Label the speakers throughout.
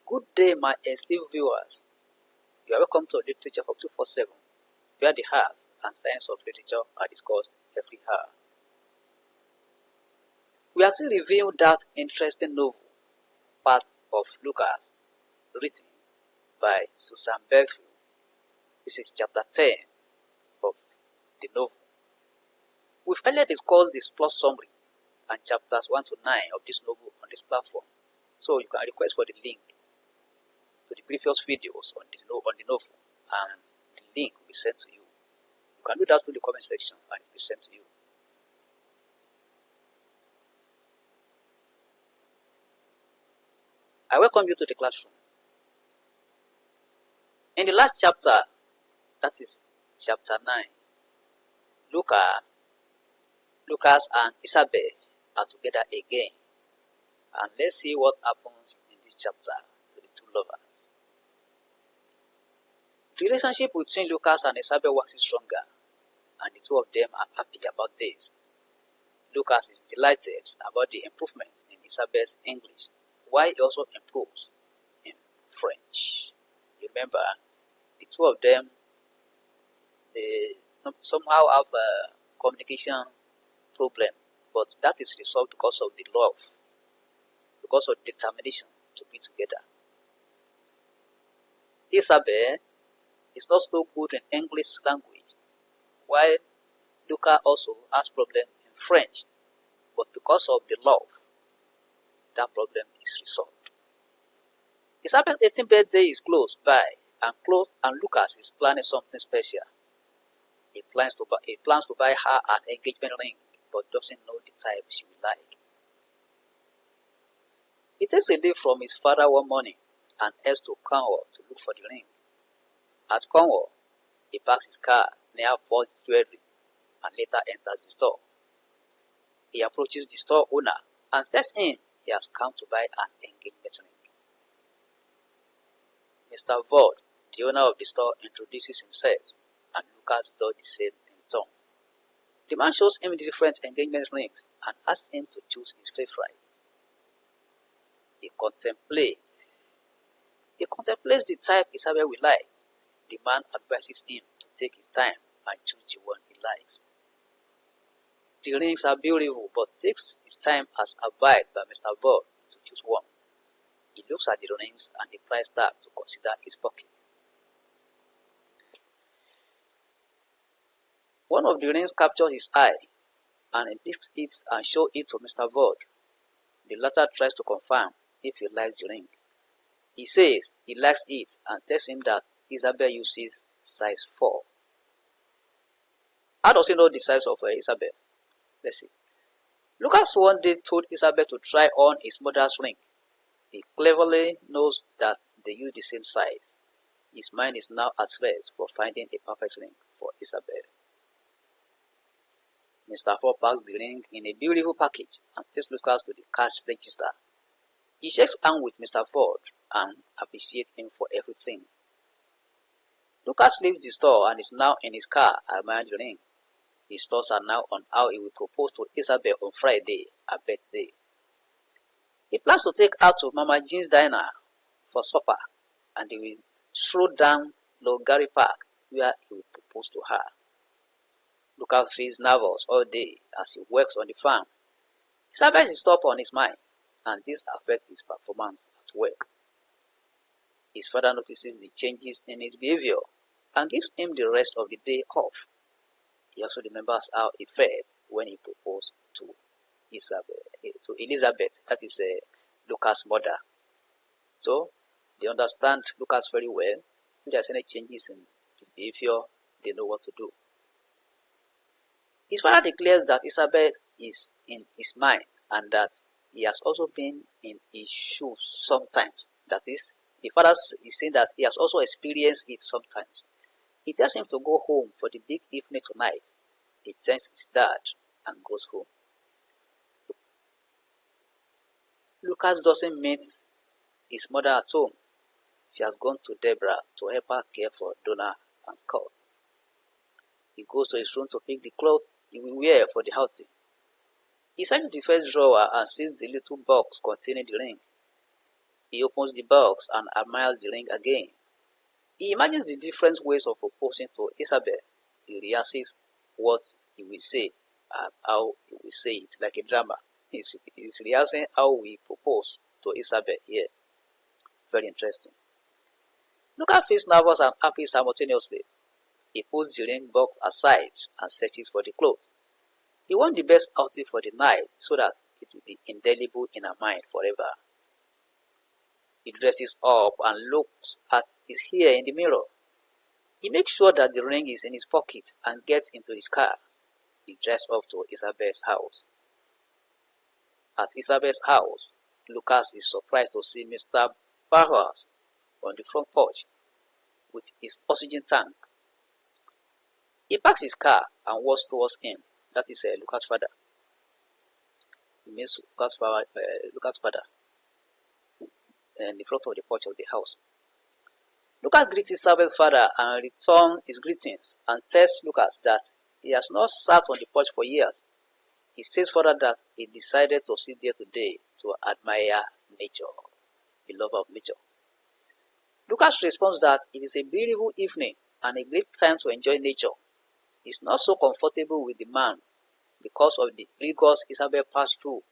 Speaker 1: Good day, my esteemed viewers. You are welcome to Literature for 247, where the art and science of literature are discussed every hour. We are still reviewing that interesting novel, Parts of Lucas, written by Susanne Bellefeuille. This is chapter 10 of the novel. We've earlier discussed the plot summary and chapters 1 to 9 of this novel on this platform, so you can request for the link to the previous videos on the novel, and the link will be sent to you. You can do that through the comment section and it will be sent to you. I welcome you to the classroom. In the last chapter, that is chapter 9, Lucas and Isabel are together again. And let's see what happens in this chapter to the two lovers. The relationship between Lucas and Isabel waxes stronger, and the two of them are happy about this. Lucas is delighted about the improvements in Isabel's English, while he also improves in French. You remember, the two of them, they somehow have a communication problem, but that is resolved because of the love, because of determination to be together. Isabel is not so good in English language, while Lucas also has problem in French, but because of the love, that problem is resolved. Isabel's 18th birthday is close by, and Lucas is planning something special. He plans to buy her an engagement ring, but doesn't know the type she will like. He takes a leave from his father one morning and heads to Cornwall to look for the ring. At Cornwall, he parks his car near Ford Jewelry and later enters the store. He approaches the store owner and tells him he has come to buy an engagement ring. Mr. Ford, the owner of the store, introduces himself, and Lucas does the same in turn. The man shows him the different engagement rings and asks him to choose his favorite. He contemplates the type Isabel will like. The man advises him to take his time and choose the one he likes. The rings are beautiful, but takes his time as advised by Mr. Ford to choose one. He looks at the rings and the price tag to consider his pocket. One of the rings captures his eye, and he picks it and shows it to Mr. Ford. The latter tries to confirm if he likes the ring. He says he likes it and tells him that Isabel uses size 4. How does he know the size of Isabel? Let's see. Lucas one day told Isabel to try on his mother's ring. He cleverly knows that they use the same size. His mind is now at rest for finding a perfect ring for Isabel. Mr. Ford packs the ring in a beautiful package and takes Lucas to the cash register. He shakes hands with Mr. Ford and appreciates him for everything. Lucas leaves the store and is now in his car admiring the ring. His thoughts are now on how he will propose to Isabel on Friday, her birthday. He plans to take her to Mama Jean's diner for supper, and he will stroll down Logari Park where he will propose to her. Lucas feels nervous all day as he works on the farm. Isabel is top on his mind, and this affects his performance at work. His father notices the changes in his behavior and gives him the rest of the day off. He also remembers how he felt when he proposed to Elizabeth, that is Lucas' mother. So they understand Lucas very well. If there's any changes in his behavior, they know what to do. His father declares that Isabel is in his mind and that he has also been in his shoes sometimes. That is, the father is saying that he has also experienced it sometimes. He tells him to go home for the big evening tonight. He thanks his dad and goes home. Lucas doesn't meet his mother at home. She has gone to Deborah to help her care for Donna and Scott. He goes to his room to pick the clothes he will wear for the outing. He searches the first drawer and sees the little box containing the ring. He opens the box and admires the ring again. He imagines the different ways of proposing to Isabel. He rehearses what he will say and how he will say it, like a drama. He's rehearsing how we propose to Isabel here. Very interesting. Luca feels nervous and happy simultaneously. He puts the ring box aside and searches for the clothes. He wants the best outfit for the night so that it will be indelible in her mind forever. He dresses up and looks at his hair in the mirror. He makes sure that the ring is in his pocket and gets into his car. He drives off to Isabel's house. At Isabel's house, Lucas is surprised to see Mr. Bauhaus on the front porch with his oxygen tank. He parks his car and walks towards him. That is Lucas' father. He meets Lucas' father in the front of the porch of the house. Lucas greets Isabel's father and returns his greetings and tells Lucas that he has not sat on the porch for years. He says further that he decided to sit there today to admire nature, a lover of nature. Lucas responds that it is a beautiful evening and a great time to enjoy nature. He's not so comfortable with the man because of the rigors Isabel passed through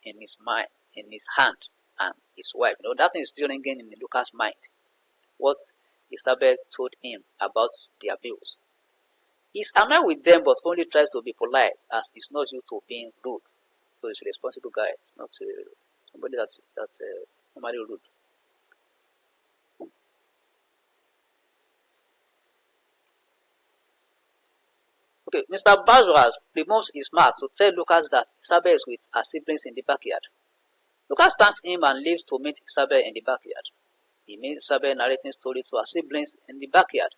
Speaker 1: in his mind, in his hand, and his wife. That thing is still ringing in Lucas' mind. What Isabel told him about the abuse. He's annoyed with them but only tries to be polite as he's not used to being rude. So he's a responsible guy, not somebody that's normally rude. Okay, Mr. Bauhaus removes his mask to tell Lucas that Isabel is with her siblings in the backyard. Lucas thanks him and leaves to meet Isabel in the backyard. He meets Isabel narrating story to her siblings in the backyard.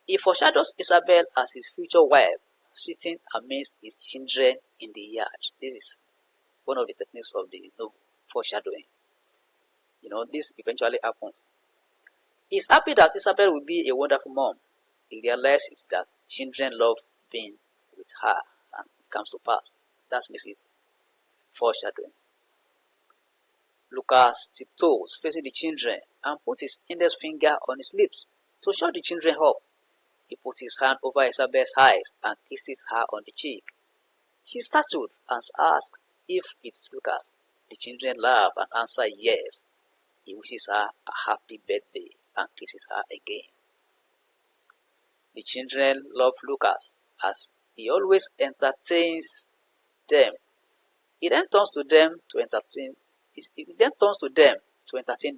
Speaker 1: He foreshadows Isabel as his future wife, sitting amidst his children in the yard. This is one of the techniques of the novel, foreshadowing. This eventually happened. He's happy that Isabel will be a wonderful mom. He realizes that children love being with her, and it comes to pass. That makes it foreshadowing. Lucas tiptoes, facing the children, and puts his index finger on his lips to shut the children up. He puts his hand over Isabel's eyes and kisses her on the cheek. She startled and asks if it's Lucas. The children laugh and answer yes. He wishes her a happy birthday and kisses her again. The children love Lucas as he always entertains them. He then turns to them to entertain.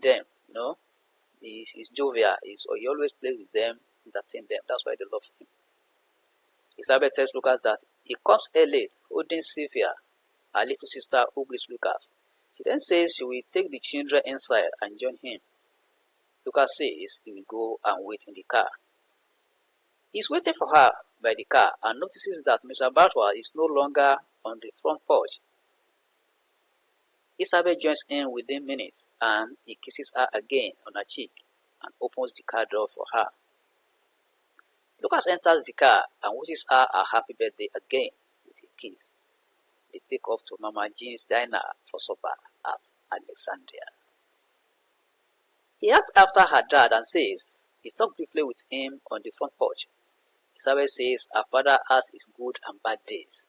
Speaker 1: Them. He's jovial. He always plays with them, entertain them. That's why they love him. Isabel tells Lucas that he comes early, holding Sylvia, her little sister who greets Lucas. She then says she will take the children inside and join him. Lucas says he will go and wait in the car. He's waiting for her by the car and notices that Mr. Bauhaus is no longer on the front porch. Isabel joins him within minutes and he kisses her again on her cheek and opens the car door for her. Lucas enters the car and wishes her a happy birthday again with a kiss. They take off to Mama Jean's diner for supper at Alexandria. He asks after her dad and says he talked briefly with him on the front porch. Isabel says her father has his good and bad days.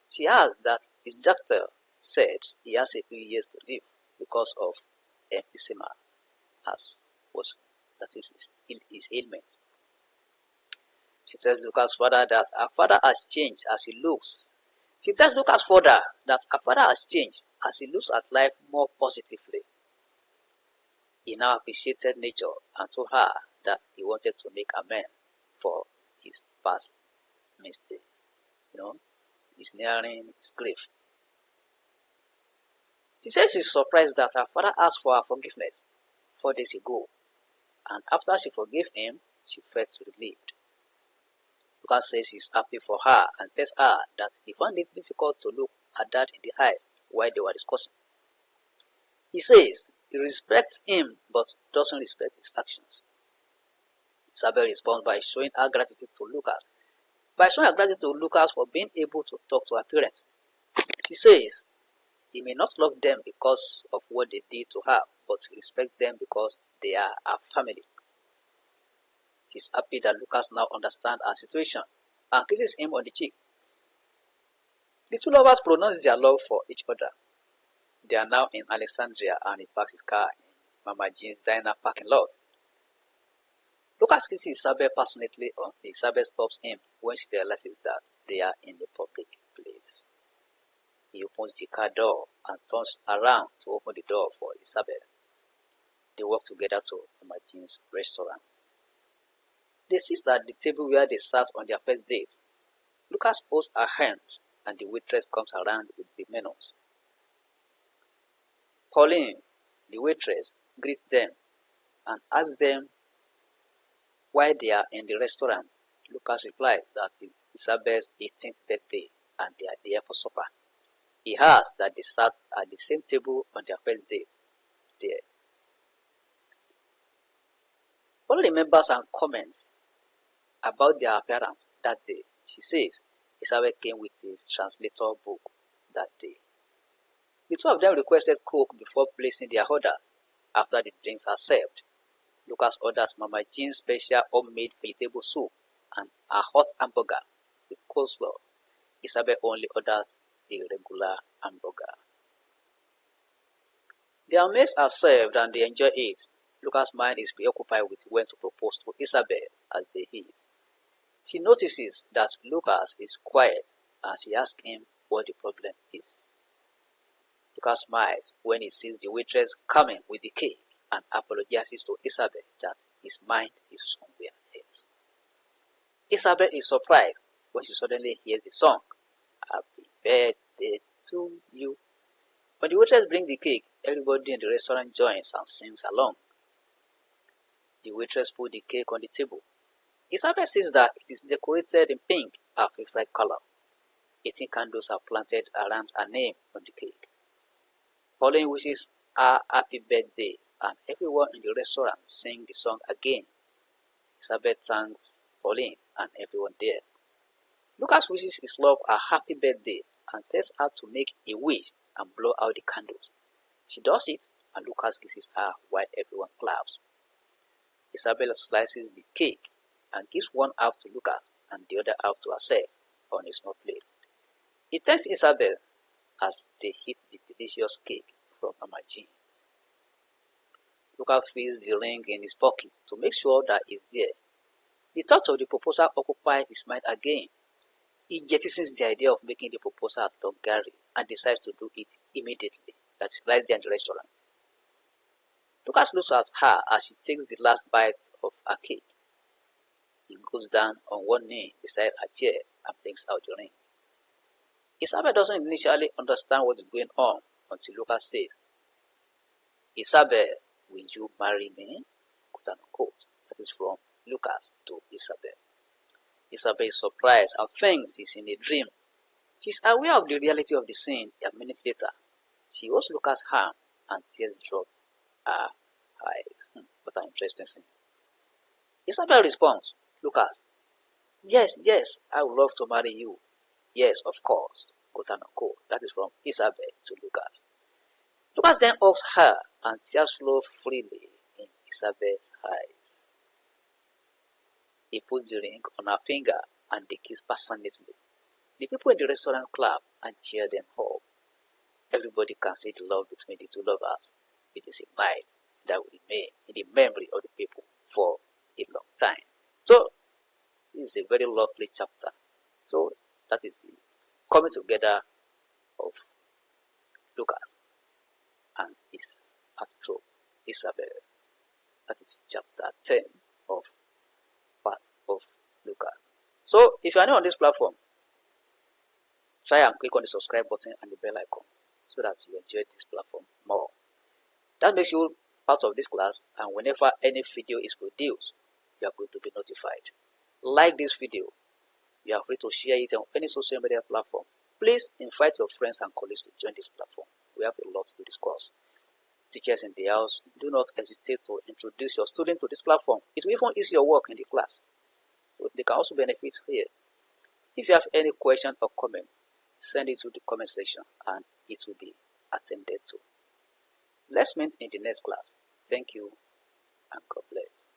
Speaker 1: She adds that his doctor said he has a few years to live because of emphysema, that is his ailment. She tells Lucas' father that her father has changed as he looks. She tells Lucas' father that her father has changed as he looks at life more positively. He now appreciated nature and told her that he wanted to make amends for his past mistake. He's nearing his grave. She says she's surprised that her father asked for her forgiveness 4 days ago, and after she forgave him, she felt relieved. Lucas says he's happy for her and tells her that he found it difficult to look her dad in the eye while they were discussing. He says he respects him but doesn't respect his actions. Isabel responds by showing her gratitude to Lucas for being able to talk to her parents. She says he may not love them because of what they did to her, but respect them because they are our family. She's happy that Lucas now understands her situation and kisses him on the cheek. The two lovers pronounce their love for each other. They are now in Alexandria and he parks his car in Mama Jean's diner parking lot. Lucas kisses Isabel passionately until Isabel stops him when she realizes that they are in a public place. He opens the car door and turns around to open the door for Isabel. They walk together to Mama Jean's restaurant. They sit at the table where they sat on their first date. Lucas holds her hand and the waitress comes around with the menus. Pauline, the waitress, greets them and asks them why they are in the restaurant. Lucas replies that it's Isabel's 18th birthday and they are there for supper. He asks that they sat at the same table on their first date there. Pauline remembers and comments about their appearance that day. She says Isabel came with a translator book that day. The two of them requested Coke before placing their orders. After the drinks are served, Lucas orders Mama Jean's special homemade vegetable soup and a hot hamburger with coleslaw. Isabel only orders a regular hamburger. Their meals are served and they enjoy it. Lucas' mind is preoccupied with when to propose to Isabel as they eat. She notices that Lucas is quiet and she asks him what the problem is. Lucas smiles when he sees the waitress coming with the cake and apologizes to Isabel that his mind is somewhere else. Isabel is surprised when she suddenly hears the song, "Happy Birthday to You." When the waitress brings the cake, everybody in the restaurant joins and sings along. The waitress puts the cake on the table. Isabel says that it is decorated in pink, her favorite color. 18 candles are planted around her name on the cake. Pauline wishes her happy birthday and everyone in the restaurant sings the song again. Isabel thanks Pauline and everyone there. Lucas wishes his love a happy birthday and tells her to make a wish and blow out the candles. She does it and Lucas kisses her while everyone claps. Isabel slices the cake and gives one half to Lucas and the other half to herself on a small plate. He thanks Isabel as they eat the delicious cake from Mama Jean. Lucas feels the ring in his pocket to make sure that it's there. The thought of the proposal occupies his mind again. He jettisons the idea of making the proposal at Don Gary and decides to do it immediately. That's right there in the restaurant. Lucas looks at her as she takes the last bite of her cake. He goes down on one knee beside her chair and brings out the ring. Isabel doesn't initially understand what is going on until Lucas says, "Isabel, will you marry me?" Quote unquote. That is from Lucas to Isabel. Isabel is surprised and thinks he's in a dream. She's aware of the reality of the scene a minute later. She holds Lucas' hand and tears drop her eyes. What an interesting scene. Isabel responds, "Lucas, yes, I would love to marry you. Yes, of course." Quote unquote. That is from Isabel to Lucas. Lucas then hugs her and tears flow freely in Isabel's eyes. He puts the ring on her finger and they kiss passionately. The people in the restaurant clap and cheer them up. Everybody can see the love between the two lovers. It is a night that will remain in the memory of the people for a long time. So, this is a very lovely chapter. So, that is the coming together of Lucas and his outro, Isabel. That is chapter 10 of part of Lucas. So, if you are new on this platform, try and click on the subscribe button and the bell icon so that you enjoy this platform more. That makes you part of this class, and whenever any video is produced, you are going to be notified. Like this video. You are free to share it on any social media platform. Please invite your friends and colleagues to join this platform. We have a lot to discuss. Teachers in the house, do not hesitate to introduce your students to this platform. It will even ease your work in the class. So they can also benefit here. If you have any question or comment, send it to the comment section and it will be attended to. Let's meet in the next class. Thank you and God bless.